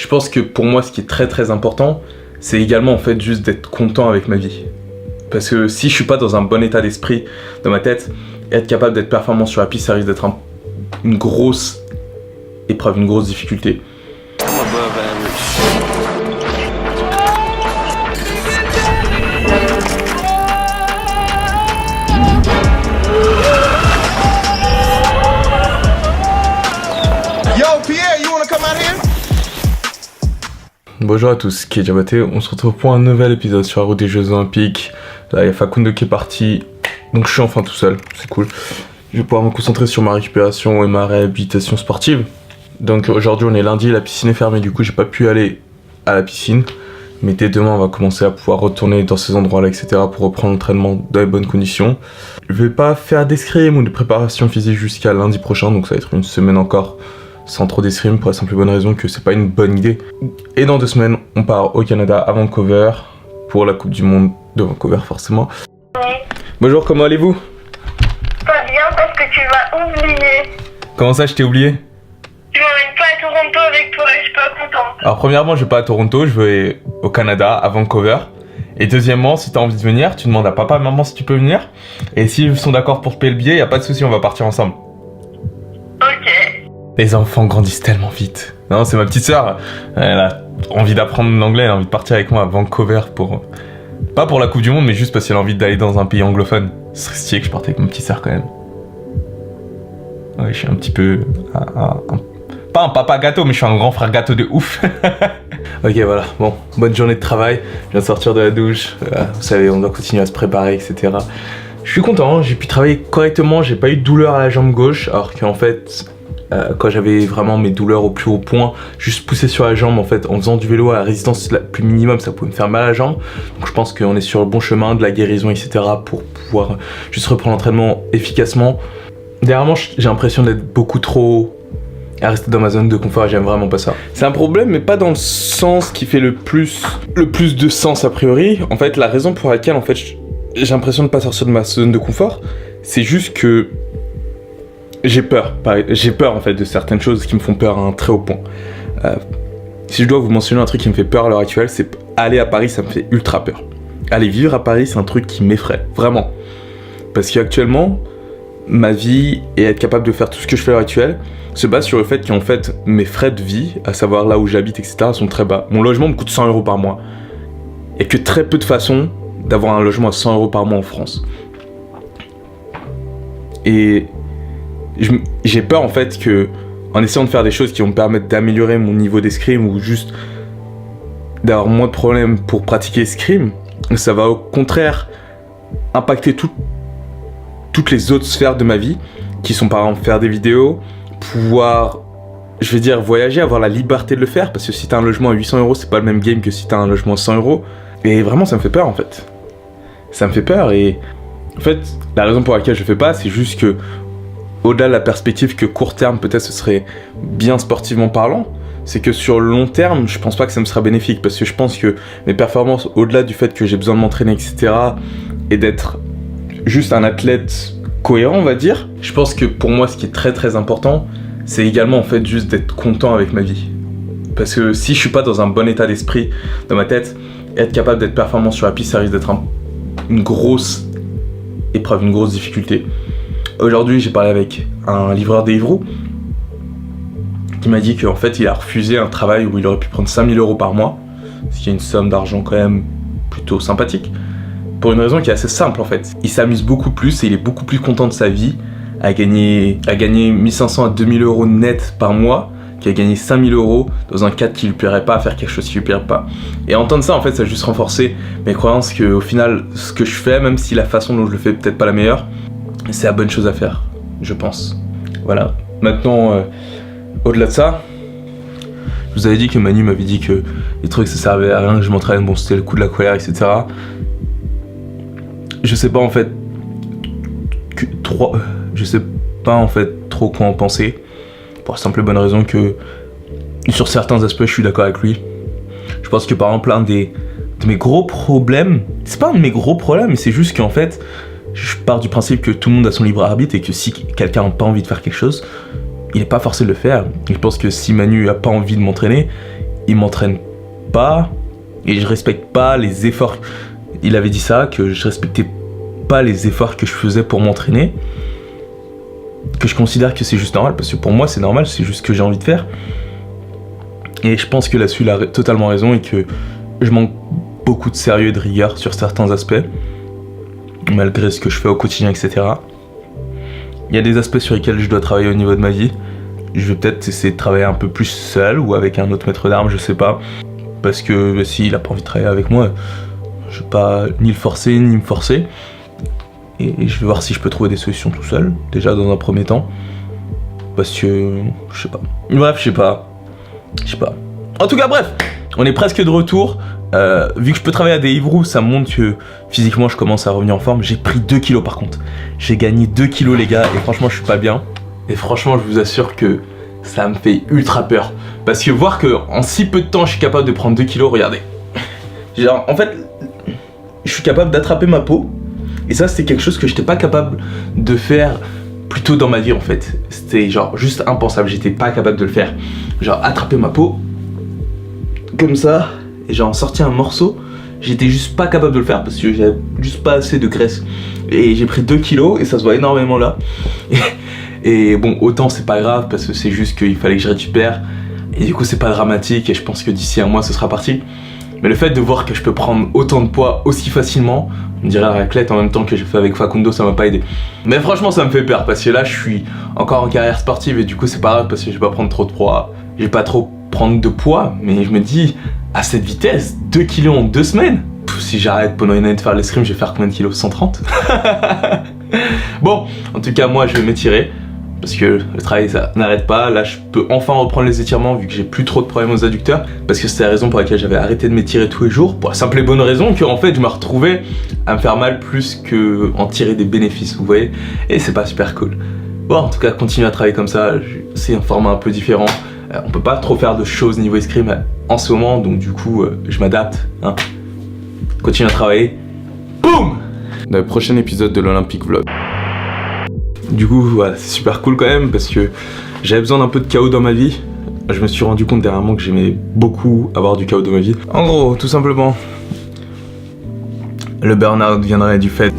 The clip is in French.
Je pense que pour moi, ce qui est très très important, c'est également en fait juste d'être content avec ma vie. Parce que si je suis pas dans un bon état d'esprit dans ma tête, être capable d'être performant sur la piste, ça risque d'être une grosse épreuve, une grosse difficulté. Bonjour à tous, qui est Diabaté, on se retrouve pour un nouvel épisode sur la route des Jeux Olympiques. Là il y a Facundo qui est parti, donc je suis enfin tout seul, c'est cool. Je vais pouvoir me concentrer sur ma récupération et ma réhabilitation sportive. Donc aujourd'hui on est lundi, la piscine est fermée, du coup j'ai pas pu aller à la piscine. Mais dès demain on va commencer à pouvoir retourner dans ces endroits là, etc. pour reprendre l'entraînement dans les bonnes conditions. Je vais pas faire d'escrime ou de préparation physique jusqu'à lundi prochain, donc ça va être une semaine encore sans trop d'escrime pour la simple et bonne raison que c'est pas une bonne idée. Et dans 2 semaines, on part au Canada à Vancouver pour la Coupe du Monde de Vancouver forcément. Oui. Bonjour, comment allez-vous? Pas bien parce que tu m'as oublié. Comment ça, je t'ai oublié? Je m'emmène pas à Toronto avec toi, je suis pas contente. Alors premièrement, je vais pas à Toronto, je vais au Canada, à Vancouver. Et deuxièmement, si t'as envie de venir, tu demandes à papa et maman si tu peux venir. Et s'ils sont d'accord pour te payer le billet, y a pas de souci, on va partir ensemble. Ok. Les enfants grandissent tellement vite. Non, c'est ma petite sœur. Elle a envie d'apprendre l'anglais, elle a envie de partir avec moi à Vancouver pour... Pas pour la Coupe du Monde, mais juste parce qu'elle a envie d'aller dans un pays anglophone. Ce serait stylé que je parte avec ma petite sœur quand même. Ouais, je suis un petit peu... Pas un papa gâteau, mais je suis un grand frère gâteau de ouf. Ok, voilà. Bon, bonne journée de travail. Je viens de sortir de la douche. Vous savez, on doit continuer à se préparer, etc. Je suis content, j'ai pu travailler correctement. J'ai pas eu de douleur à la jambe gauche, alors qu'en fait... quand j'avais vraiment mes douleurs au plus haut point, juste pousser sur la jambe en fait, en faisant du vélo à la résistance la plus minimum, ça pouvait me faire mal à la jambe. Donc je pense qu'on est sur le bon chemin de la guérison, etc. pour pouvoir juste reprendre l'entraînement efficacement. Dernièrement, j'ai l'impression d'être beaucoup trop à rester dans ma zone de confort et j'aime vraiment pas ça. C'est un problème, mais pas dans le sens qui fait le plus de sens a priori. En fait, la raison pour laquelle en fait j'ai l'impression de pas sortir de ma zone de confort, c'est juste que j'ai peur en fait de certaines choses qui me font peur à un très haut point. Si je dois vous mentionner un truc qui me fait peur à l'heure actuelle, c'est aller à Paris, ça me fait ultra peur. Aller vivre à Paris, c'est un truc qui m'effraie, vraiment. Parce qu'actuellement, ma vie et être capable de faire tout ce que je fais à l'heure actuelle se base sur le fait qu'en fait, mes frais de vie, à savoir là où j'habite, etc., sont très bas. Mon logement me coûte 100 € par mois. Il n'y a que très peu de façons d'avoir un logement à 100 € par mois en France. Et... j'ai peur en fait que, en essayant de faire des choses qui vont me permettre d'améliorer mon niveau d'escrime ou juste d'avoir moins de problèmes pour pratiquer l'escrime, ça va au contraire impacter toutes les autres sphères de ma vie, qui sont par exemple faire des vidéos, pouvoir, je vais dire, voyager, avoir la liberté de le faire, parce que si t'as un logement à 800 €, c'est pas le même game que si t'as un logement à 100 €. Et vraiment ça me fait peur en fait. Ça me fait peur et en fait la raison pour laquelle je fais pas, c'est juste que au-delà de la perspective que court terme peut-être ce serait bien sportivement parlant, c'est que sur le long terme je pense pas que ça me sera bénéfique parce que je pense que mes performances, au-delà du fait que j'ai besoin de m'entraîner, etc. et d'être juste un athlète cohérent on va dire, je pense que pour moi ce qui est très très important c'est également en fait juste d'être content avec ma vie. Parce que si je suis pas dans un bon état d'esprit dans ma tête, être capable d'être performant sur la piste ça risque d'être une grosse épreuve, une grosse difficulté. Aujourd'hui, j'ai parlé avec un livreur Deliveroo qui m'a dit qu'en fait, il a refusé un travail où il aurait pu prendre 5 000 € par mois, ce qui est une somme d'argent quand même plutôt sympathique, pour une raison qui est assez simple en fait. Il s'amuse beaucoup plus et il est beaucoup plus content de sa vie à gagner 1500 à 2000 € net par mois qu'à gagner 5 000 € dans un cadre qui lui plairait pas, à faire quelque chose qui lui plairait pas. Et entendre ça en fait, ça a juste renforcé mes croyances qu'au final, ce que je fais, même si la façon dont je le fais est peut-être pas la meilleure, c'est la bonne chose à faire, je pense. Voilà. Maintenant, au-delà de ça, je vous avais dit que Manu m'avait dit que les trucs ça servait à rien, que je m'entraîne, bon c'était le coup de la colère, etc. Je sais pas en fait trop quoi en penser, pour la simple et bonne raison que sur certains aspects je suis d'accord avec lui. Je pense que par exemple un de mes gros problèmes, c'est pas un de mes gros problèmes, mais c'est juste qu'en fait je pars du principe que tout le monde a son libre arbitre et que si quelqu'un n'a pas envie de faire quelque chose, il n'est pas forcé de le faire. Je pense que si Manu n'a pas envie de m'entraîner, il m'entraîne pas et je respecte pas les efforts. Il avait dit ça, que je respectais pas les efforts que je faisais pour m'entraîner, que je considère que c'est juste normal, parce que pour moi c'est normal, c'est juste ce que j'ai envie de faire. Et je pense que là-dessus il a totalement raison et que je manque beaucoup de sérieux et de rigueur sur certains aspects, malgré ce que je fais au quotidien, etc. Il y a des aspects sur lesquels je dois travailler au niveau de ma vie. Je vais peut-être essayer de travailler un peu plus seul ou avec un autre maître d'armes, je sais pas. Parce que s'il a pas envie de travailler avec moi, je vais pas ni le forcer ni me forcer. Et je vais voir si je peux trouver des solutions tout seul, déjà dans un premier temps. Parce que, je sais pas. Bref, je sais pas. En tout cas, bref, on est presque de retour. Vu que je peux travailler à des Deliveroo, ça me montre que physiquement je commence à revenir en forme. J'ai pris 2 kilos par contre. J'ai gagné 2 kilos les gars et franchement je suis pas bien. Et franchement je vous assure que ça me fait ultra peur. Parce que voir que en si peu de temps je suis capable de prendre 2 kilos, regardez. Genre en fait, je suis capable d'attraper ma peau. Et ça c'était quelque chose que j'étais pas capable de faire plus tôt dans ma vie en fait. C'était genre juste impensable, j'étais pas capable de le faire. Genre attraper ma peau comme ça et genre en sortir un morceau, j'étais juste pas capable de le faire parce que j'avais juste pas assez de graisse. Et j'ai pris 2 kilos et ça se voit énormément là. Et bon, autant c'est pas grave parce que c'est juste qu'il fallait que je récupère. Et du coup c'est pas dramatique et je pense que d'ici un mois ce sera parti. Mais le fait de voir que je peux prendre autant de poids aussi facilement, on dirait la raclette en même temps que j'ai fait avec Facundo, ça m'a pas aidé. Mais franchement ça me fait peur parce que là je suis encore en carrière sportive et du coup c'est pas grave parce que je vais pas prendre trop de poids. Je vais pas trop prendre de poids, mais je me dis, à cette vitesse, 2 kilos en 2 semaines, si j'arrête pendant une année de faire l'escrime, je vais faire combien de kilos? 130. Bon, en tout cas moi je vais m'étirer. Parce que le travail ça n'arrête pas, là je peux enfin reprendre les étirements vu que j'ai plus trop de problèmes aux adducteurs. Parce que c'était la raison pour laquelle j'avais arrêté de m'étirer tous les jours. Pour la simple et bonne raison que en fait je me retrouvais à me faire mal plus que en tirer des bénéfices, vous voyez. Et c'est pas super cool. Bon en tout cas continuer à travailler comme ça, c'est un format un peu différent. On peut pas trop faire de choses niveau escrime en ce moment, donc du coup je m'adapte, hein. Continue à travailler. Boum. Dans le prochain épisode de l'Olympique Vlog. Du coup voilà, c'est super cool quand même parce que j'avais besoin d'un peu de chaos dans ma vie. Je me suis rendu compte dernièrement que j'aimais beaucoup avoir du chaos dans ma vie. En gros, tout simplement, le burn-out viendrait du fait